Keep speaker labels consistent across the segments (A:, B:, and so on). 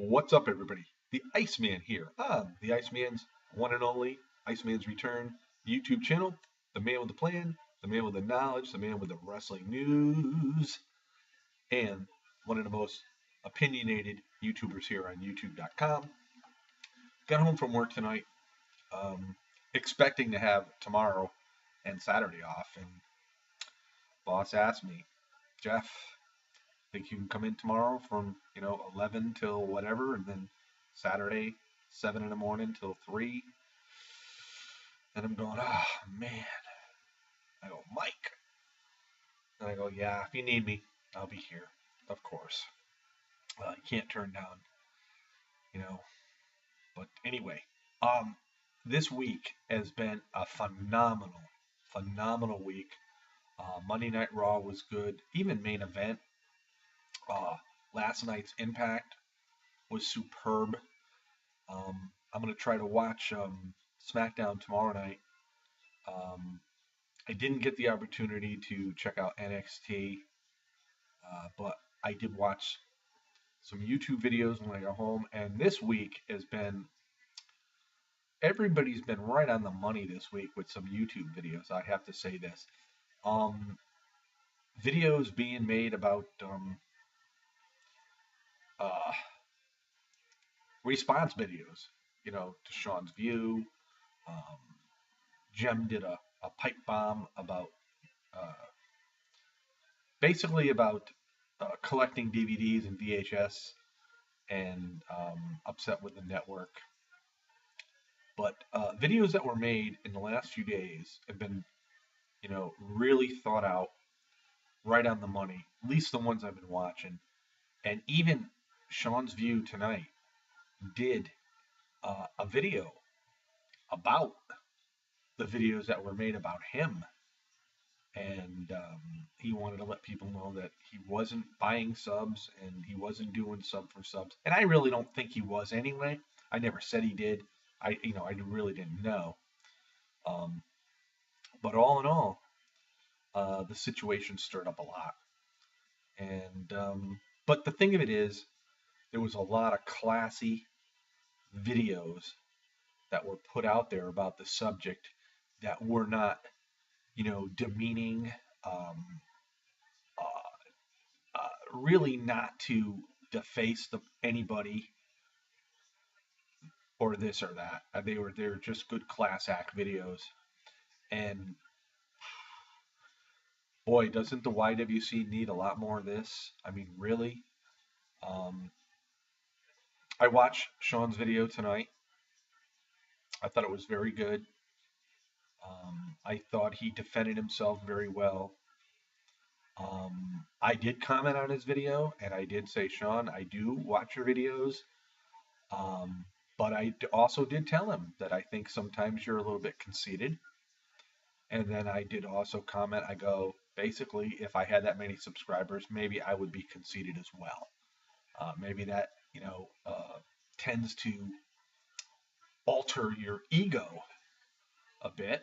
A: What's up, everybody? The Iceman here on the Iceman's one and only Iceman's Return YouTube channel. The man with the plan, the man with the knowledge, the man with the wrestling news, and one of the most opinionated YouTubers here on YouTube.com. Got home from work tonight, expecting to have tomorrow and Saturday off, and boss asked me, Jeff, think you can come in tomorrow from 11 till whatever, and then Saturday 7 in the morning till 3. And I'm going, oh man. I go, Mike. And I go, yeah, if you need me, I'll be here, of course. You can't turn down, you know. But anyway, this week has been a phenomenal week. Monday Night Raw was good. Even main event. Last night's Impact was superb. I'm going to try to watch SmackDown tomorrow night. I didn't get the opportunity to check out NXT, but I did watch some YouTube videos when I got home. And this week has been, everybody's been right on the money this week with some YouTube videos. I have to say this. Videos being made about response videos, to Sean's View. Jem did a pipe bomb about basically about collecting DVDs and VHS and upset with the network. But videos that were made in the last few days have been, really thought out, right on the money, at least the ones I've been watching. And even Sean's View tonight did a video about the videos that were made about him. And he wanted to let people know that he wasn't buying subs and he wasn't doing sub for subs. And I really don't think he was anyway. I never said he did. I really didn't know. But all in all, the situation stirred up a lot. And but the thing of it is, there was a lot of classy videos that were put out there about the subject that were not, demeaning, really not to deface anybody or this or that. They were just good class act videos. And boy, doesn't the YWC need a lot more of this? I mean, really? I watched Sean's video tonight. I thought it was very good. I thought he defended himself very well. I did comment on his video, and I did say, Sean, I do watch your videos, but I also did tell him that I think sometimes you're a little bit conceited. And then I did also comment, I go, basically, if I had that many subscribers, maybe I would be conceited as well. Maybe that, tends to alter your ego a bit.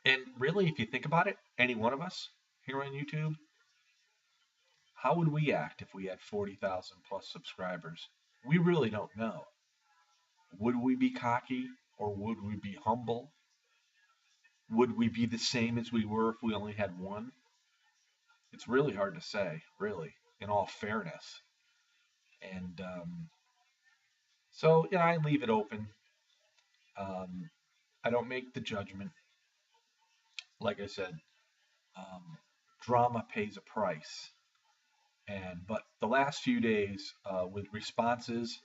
A: And really, if you think about it, any one of us here on YouTube, how would we act if we had 40,000 plus subscribers? We really don't know. Would we be cocky or would we be humble? Would we be the same as we were if we only had one? It's really hard to say, really, in all fairness. And so, I leave it open. I don't make the judgment. Like I said, drama pays a price. But the last few days, with responses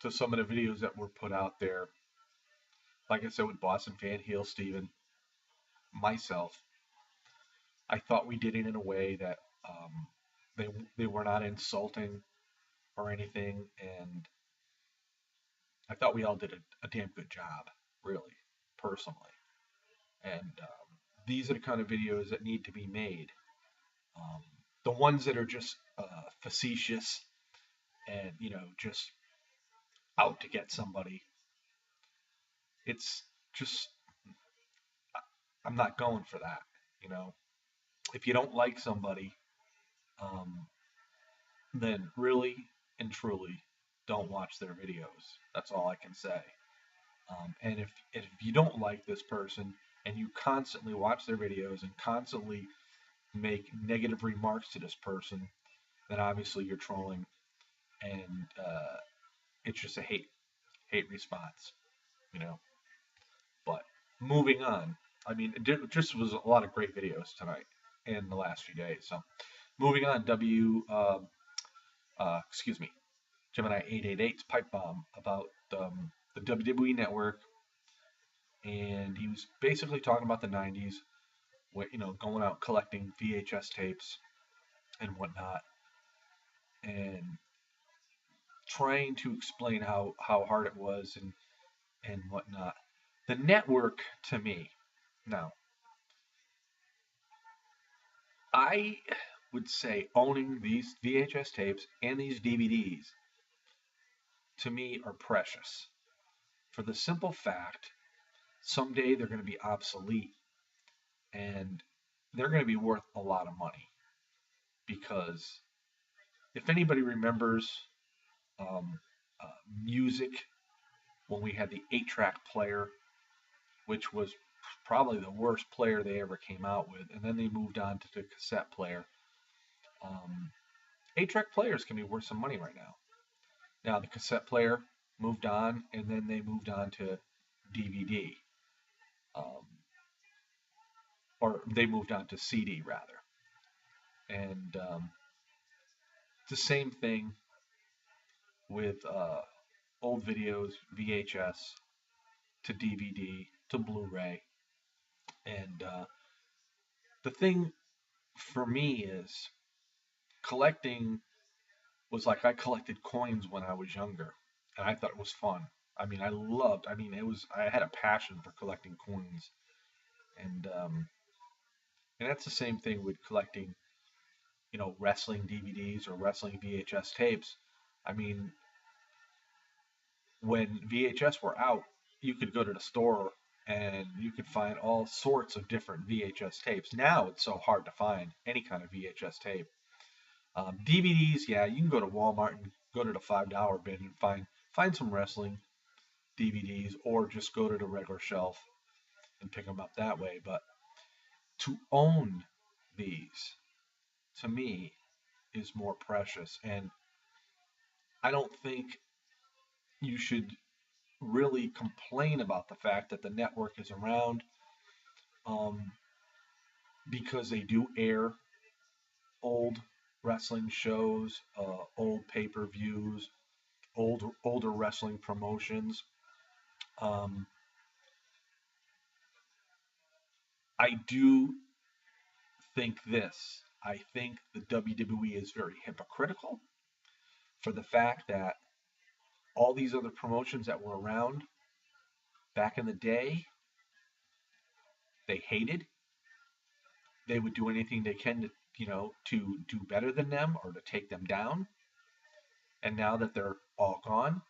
A: to some of the videos that were put out there, like I said, with Boston Fan Heel Steven, myself, I thought we did it in a way that they were not insulting or anything, and I thought we all did a damn good job, really, personally. And these are the kind of videos that need to be made. The ones that are just facetious and, just out to get somebody, it's just, I'm not going for that. If you don't like somebody, then really and truly don't watch their videos. That's all I can say. And if you don't like this person and you constantly watch their videos and constantly make negative remarks to this person, then obviously you're trolling, and it's just a hate response, you know. But moving on, I mean, it just was a lot of great videos tonight in the last few days. So moving on, excuse me, Gemini 888's pipe bomb about the WWE Network, and he was basically talking about the 90s, going out collecting VHS tapes and whatnot, and trying to explain how hard it was and whatnot. The network, to me, now, I would say owning these VHS tapes and these DVDs, to me, are precious for the simple fact someday they're going to be obsolete, and they're going to be worth a lot of money. Because if anybody remembers um, uh, music, when we had the 8-track player, which was probably the worst player they ever came out with, and then they moved on to the cassette player. Um, 8-track players can be worth some money right now. Now the cassette player moved on, and then they moved on to DVD, um, or they moved on to CD rather. And it's the same thing with old videos, VHS to DVD to Blu-ray. And the thing for me is collecting was like I collected coins when I was younger, and I thought it was fun. I mean, I had a passion for collecting coins, and that's the same thing with collecting, wrestling DVDs or wrestling VHS tapes. I mean, when VHS were out, you could go to the store and you could find all sorts of different VHS tapes. Now it's so hard to find any kind of VHS tape. DVDs, yeah, you can go to Walmart and go to the $5 bin and find some wrestling DVDs, or just go to the regular shelf and pick them up that way. But to own these, to me, is more precious, and I don't think you should really complain about the fact that the network is around, um, because they do air old wrestling shows, old pay-per-views, older wrestling promotions. Um, I do think this. I think the WWE is very hypocritical for the fact that all these other promotions that were around back in the day, they hated. They would do anything they can to do better than them or to take them down. And now that they're all gone,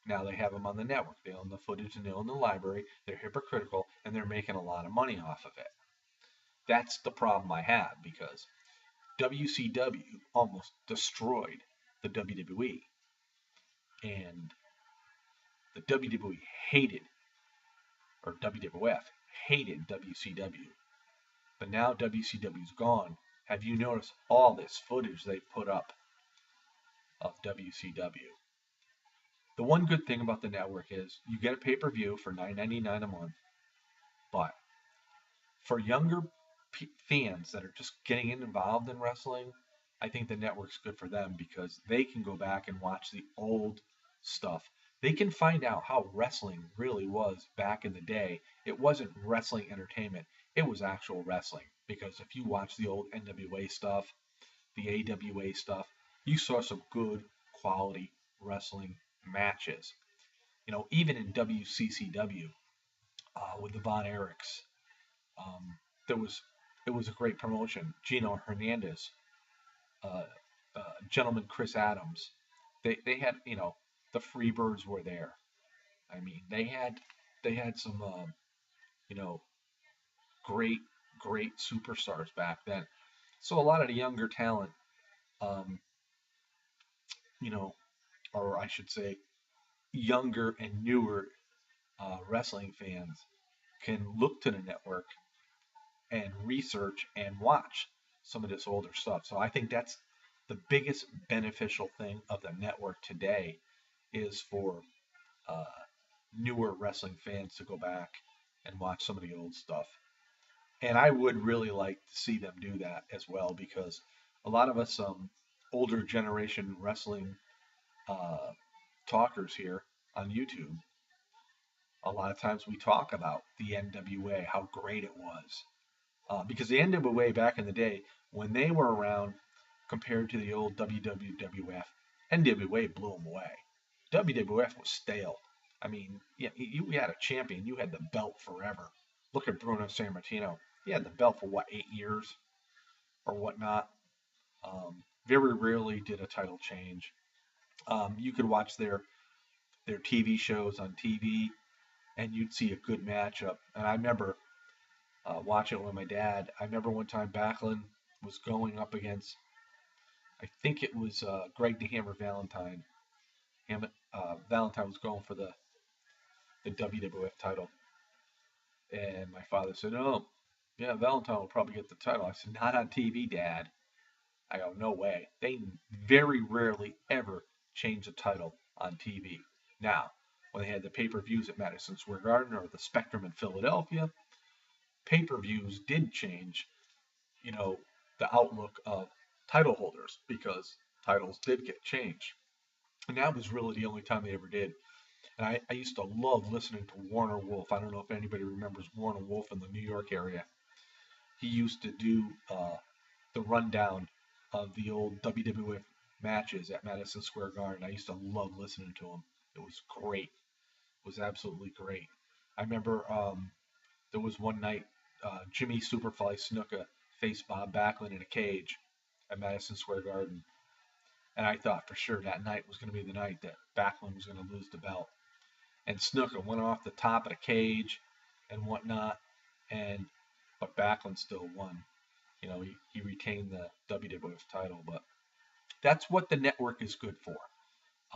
A: now they have them on the network. They own the footage and they own the library. They're hypocritical and they're making a lot of money off of it. That's the problem I have, because WCW almost destroyed the WWE, and the WWE hated, or WWF hated WCW. But now WCW's gone. Have you noticed all this footage they've put up of WCW? The one good thing about the network is you get a pay-per-view for $9.99 a month, but for younger fans that are just getting involved in wrestling, I think the network's good for them because they can go back and watch the old stuff. They can find out how wrestling really was back in the day. It wasn't wrestling entertainment, it was actual wrestling. Because if you watch the old NWA stuff, the AWA stuff, you saw some good quality wrestling matches. Even in WCCW, with the Von Erichs, um, there was it was a great promotion. Gino Hernandez, uh, gentleman Chris Adams, they had, the Freebirds were there. I mean, they had some you know great superstars back then. So a lot of the younger talent, um, you know or I should say, younger and newer wrestling fans can look to the network and research and watch some of this older stuff. So I think that's the biggest beneficial thing of the network today is for uh, newer wrestling fans to go back and watch some of the old stuff. And I would really like to see them do that as well because a lot of us older generation wrestling uh, talkers here on YouTube, a lot of times we talk about the NWA, how great it was. Because the NWA back in the day, when they were around compared to the old WWF, NWA blew them away. WWF was stale. I mean, yeah, you had a champion, you had the belt forever. Look at Bruno Sammartino. He had the belt for what, 8 years or whatnot. Very rarely did a title change. You could watch their TV shows on TV, and you'd see a good matchup. And I remember watching it with my dad. I remember one time Backlund was going up against, I think it was Greg the Hammer Valentine. Valentine was going for the WWF title. And my father said, "Oh, yeah, Valentine will probably get the title." I said, "Not on TV, Dad." I go, "No way." They very rarely ever change the title on TV. Now, when they had the pay-per-views at Madison Square Garden or the Spectrum in Philadelphia, pay-per-views did change, you know, the outlook of title holders because titles did get changed. And that was really the only time they ever did. And I used to love listening to Warner Wolf. I don't know if anybody remembers Warner Wolf in the New York area. He used to do the rundown of the old WWF matches at Madison Square Garden. I used to love listening to him. It was great. It was absolutely great. I remember there was one night Jimmy Superfly Snuka faced Bob Backlund in a cage at Madison Square Garden. And I thought for sure that night was going to be the night that Backlund was going to lose the belt. And Snuka went off the top of the cage and whatnot, and but Backlund still won. He retained the WWF title, but that's what the network is good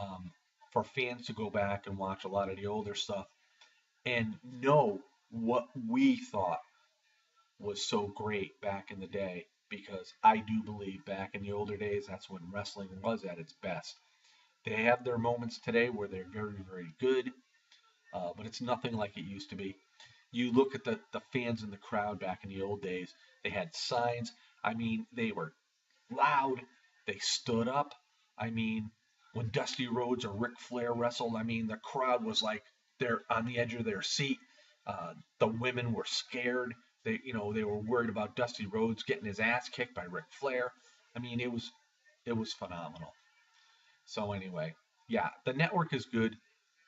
A: um, for fans to go back and watch a lot of the older stuff and know what we thought was so great back in the day. Because I do believe back in the older days, that's when wrestling was at its best. They have their moments today where they're very, very good, but it's nothing like it used to be. You look at the fans in the crowd back in the old days, they had signs. I mean, they were loud. They stood up. I mean, when Dusty Rhodes or Ric Flair wrestled, I mean, the crowd was like they're on the edge of their seat. The women were scared. They were worried about Dusty Rhodes getting his ass kicked by Ric Flair. I mean, it was phenomenal. So anyway, yeah, the network is good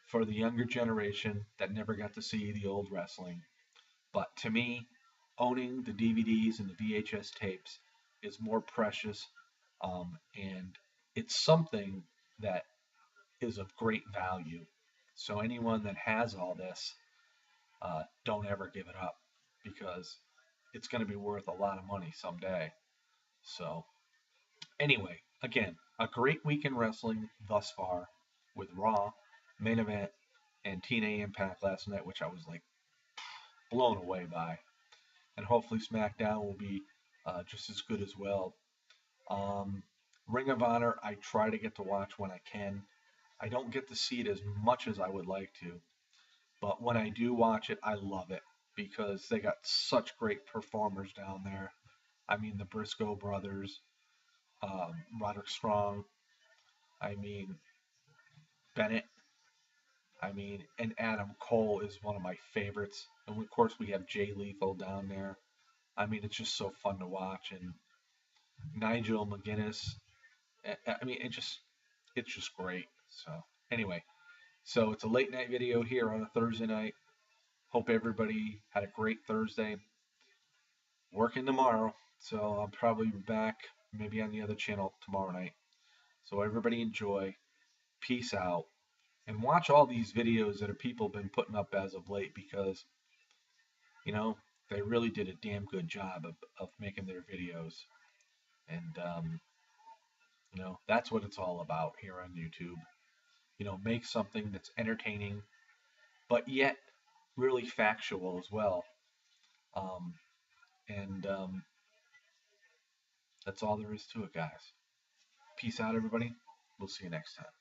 A: for the younger generation that never got to see the old wrestling. But to me, owning the DVDs and the VHS tapes is more precious, and it's something that is of great value. So anyone that has all this, don't ever give it up because it's going to be worth a lot of money someday. So anyway, again, a great week in wrestling thus far with Raw, Main Event, and TNA Impact last night, which I was like blown away by. And hopefully SmackDown will be just as good as well. Um, Ring of Honor, I try to get to watch when I can. I don't get to see it as much as I would like to, but when I do watch it, I love it because they got such great performers down there. I mean, the Briscoe brothers, Roderick Strong, I mean, Bennett, I mean, and Adam Cole is one of my favorites. And of course, we have Jay Lethal down there. I mean, it's just so fun to watch. And Nigel McGuinness, I mean, it's just great. So anyway, so it's a late night video here on a Thursday night. Hope everybody had a great Thursday. Working tomorrow, so I'll probably be back maybe on the other channel tomorrow night. So everybody enjoy. Peace out. And watch all these videos that people have been putting up as of late because, you know, they really did a damn good job of making their videos. And, that's what it's all about here on YouTube. make something that's entertaining, but yet really factual as well. Um, and that's all there is to it, guys. Peace out, everybody. We'll see you next time.